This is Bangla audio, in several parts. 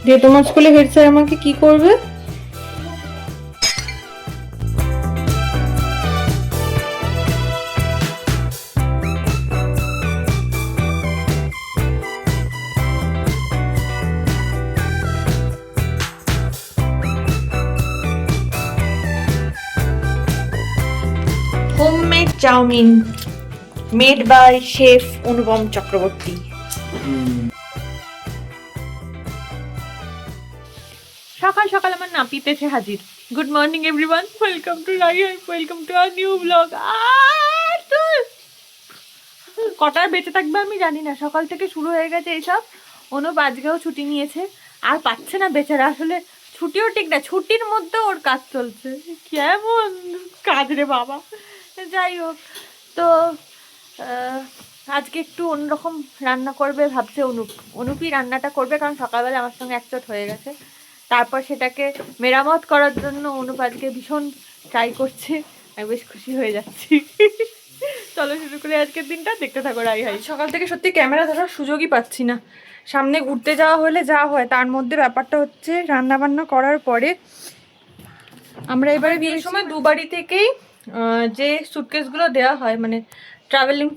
দিয়ে তোমার স্কুলে হেড স্যার আমাকে কি করবে? Homemade chowmein made by chef Anupam Chakraborty. সকাল সকাল আমার নাপিত এসে হাজির। Good morning everyone, welcome to Raihan, welcome to our new blog. কটার বেঁচে থাকবে আমি জানি না, সকাল থেকে শুরু হয়ে গেছে এইসব। অনুপ আজকেও ছুটি নিয়েছে, আর পাচ্ছে না বেচারা। আসলে ছুটিও ঠিক না, ছুটির মধ্যে ওর কাজ চলছে। কেমন কাজ রে বাবা। যাই হোক, তো আজকে একটু অন্যরকম রান্না করবে ভাবছে অনুপই রান্নাটা করবে, কারণ সকালবেলা আমার সঙ্গে একচোট হয়ে গেছে। তারপর সেটাকে মেরামত করার জন্য অনুপ আজকে ভীষণ ট্রাই করছে। আমি বেশ খুশি হয়ে যাচ্ছি। চলো শুরু করে আজকের দিনটা, দেখতে থাকো রাইহাই। সকাল থেকে সত্যি ক্যামেরা ধরার সুযোগই পাচ্ছি না। সামনে ঘুরতে যাওয়া হলে যা হয়, তার মধ্যে ব্যাপারটা হচ্ছে রান্না বান্না করার পরে আমরা এবারে বিয়ের সময় দুবাড়ি থেকেই যে সুটকেসগুলো দেওয়া হয়, মানে ট্রাভেলিং,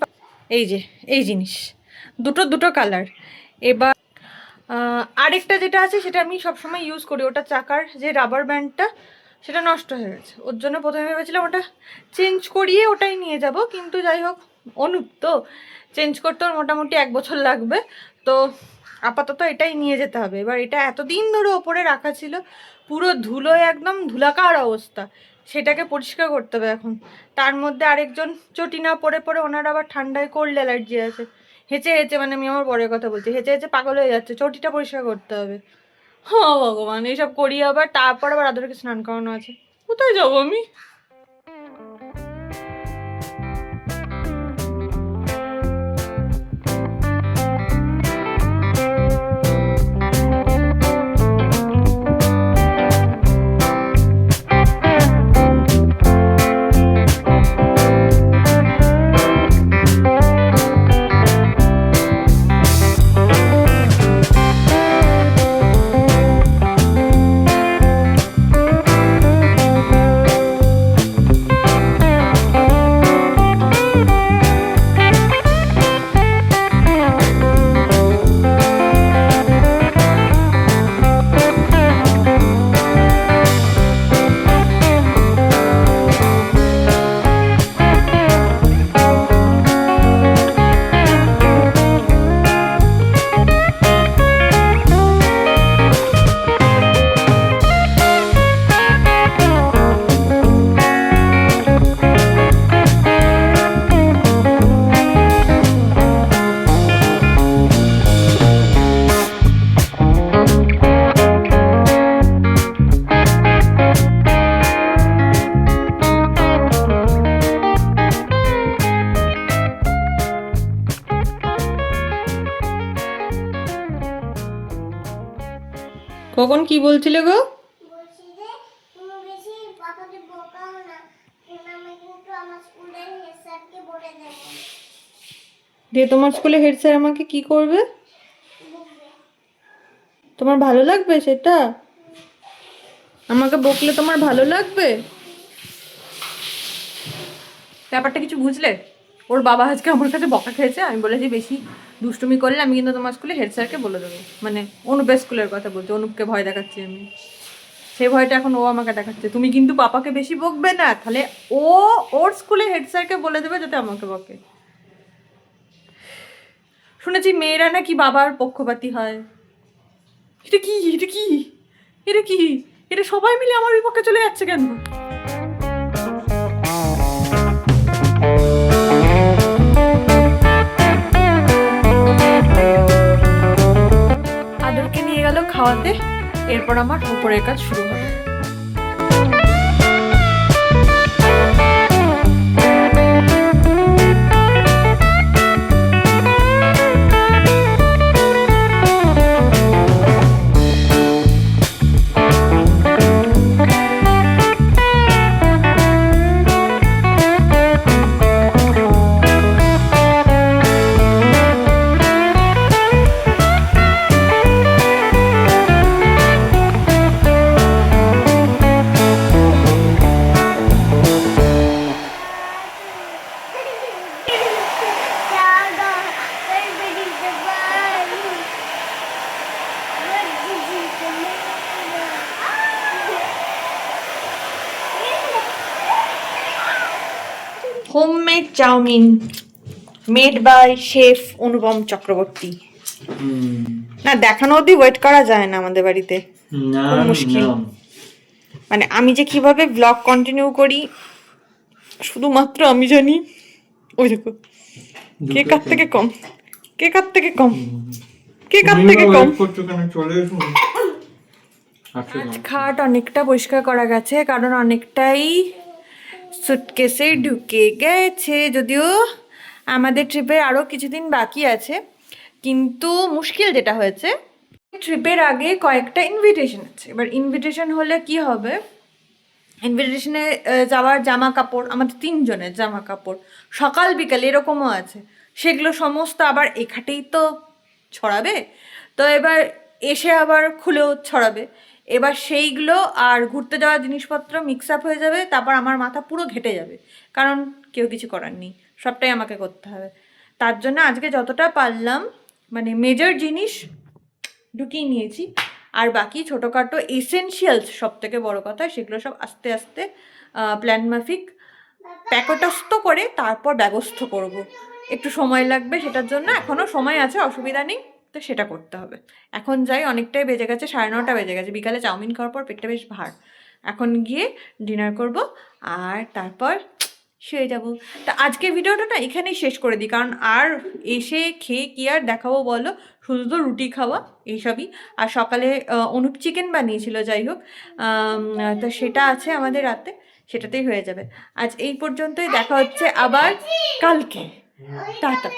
এই জিনিস দুটো কালার। এবার আরেকটা যেটা আছে সেটা আমি সবসময় ইউজ করি, ওটা চাকার যে রাবার ব্যান্ডটা, সেটা নষ্ট হয়ে গেছে। ওর জন্য প্রথমে ভেবেছিলাম ওটা চেঞ্জ করিয়ে ওটাই নিয়ে যাব, কিন্তু যাই হোক অনুপ তো চেঞ্জ করতে ওর মোটামুটি 1 বছর লাগবে, তো আপাতত এটাই নিয়ে যেতে হবে। এবার এটা এতদিন ধরে ওপরে রাখা ছিল, পুরো ধুলোয় একদম ধুলাকার অবস্থা, সেটাকে পরিষ্কার করতে হবে এখন। তার মধ্যে আরেকজন চটি না পরে পরে, ওনার আবার ঠান্ডায় কোল্ড অ্যালার্জি আছে, হেঁচে হেঁচে, মানে আমি আমার বরের কথা বলছি, হেঁচে হেঁচে পাগল হয়ে যাচ্ছে, চটিটা পরিষ্কার করতে হবে। হ্যাঁ ভগবান, এইসব করি আবার। তারপর আবার আদরকে স্নান করানো আছে। কোথায় যাবো আমি? কখন কি বলছিলে গো? দিয়ে তোমার স্কুলে হেড স্যার আমাকে কি করবে? তোমার ভালো লাগবে সেটা? আমাকে বকলে তোমার ভালো লাগবে? ব্যাপারটা কিছু বুঝলে? ওর বাবা আজকে আমার কাছে বকা খেয়েছে। আমি বলেছি বেশি দুষ্টুমি করলে আমি কিন্তু তোমার স্কুলে হেড স্যারকে বলে দেবো। মানে অনুপের স্কুলের কথা বলছি, অনুপকে ভয় দেখাচ্ছি আমি। সেই ভয়টা এখন ও আমাকে দেখাচ্ছে। তুমি কিন্তু পাপাকে বেশি বকবে না, তাহলে ও ওর স্কুলে হেড স্যারকে বলে দেবে যাতে আমাকে বকে। শুনেছি মেয়েরা নাকি বাবার পক্ষপাতী হয়। এটা কি এটা কি এটা কি এটা সবাই মিলে আমার বিপক্ষে চলে যাচ্ছে কেন? আদরকে নিয়ে গেল খাওয়াতে, এরপর আমার উপরের কাজ শুরু হয়। Homemade chowmein made by chef Anupam Chakraborty. না দেখানো অবধি ওয়েট করা যায় না আমাদের বাড়িতে, খুব মুশকিল। মানে আমি যে কিভাবে ব্লগ কন্টিনিউ করি শুধুমাত্র আমি জানি। ওই দেখো কে কার থেকে কম, কে কার থেকে কম, কে কার থেকে কম। আজ খাট অনেকটা পরিষ্কার করা গেছে কারণ অনেকটাই সুটকেসে ঢুকে গেছে, যদিও আমাদের ট্রিপের আরও কিছুদিন বাকি আছে। কিন্তু মুশকিল যেটা হয়েছে, ট্রিপের আগে কয়েকটা ইনভিটেশন আছে। এবার ইনভিটেশন হলে কি হবে, ইনভিটেশনে যাওয়ার জামা কাপড়, আমাদের 3 জনের জামা কাপড় সকাল বিকাল এরকমও আছে, সেগুলো সমস্ত আবার এখাটেই তো ছড়াবে। তো এবার এসে আবার খুলেও ছড়াবে। এবার সেইগুলো আর ঘুরতে যাওয়ার জিনিসপত্র মিক্স আপ হয়ে যাবে, তারপর আমার মাথা পুরো ঘেটে যাবে, কারণ কেউ কিছু করার নেই, সবটাই আমাকে করতে হবে। তার জন্য আজকে যতটা পারলাম মানে মেজর জিনিস ঢুকিয়ে নিয়েছি, আর বাকি ছোটোখাটো এসেনশিয়ালস, সব থেকে বড়ো কথা সেগুলো সব আস্তে আস্তে প্ল্যান মাফিক প্যাকটস্থ করে তারপর ব্যবস্থ করব। একটু সময় লাগবে সেটার জন্য, এখনও সময় আছে, অসুবিধা নেই, তো সেটা করতে হবে। এখন যাই, অনেকটাই বেজে গেছে, 9:30 বেজে গেছে, বিকালে চাউমিন খাওয়ার পর পেটটা বেশ ভার। এখন গিয়ে ডিনার করব আর তারপর শুয়ে যাব। তা আজকের ভিডিওটা না এখানেই শেষ করে দিই, কারণ আর এসে খেয়ে কি আর দেখাবো বলো, শুধু তো রুটি খাওয়া এইসবই। আর সকালে অনুপ চিকেন বানিয়েছিল, যাই হোক, তো সেটা আছে আমাদের রাতে, সেটাতেই হয়ে যাবে। আজ এই পর্যন্তই, দেখা হচ্ছে আবার কালকে। টাটা।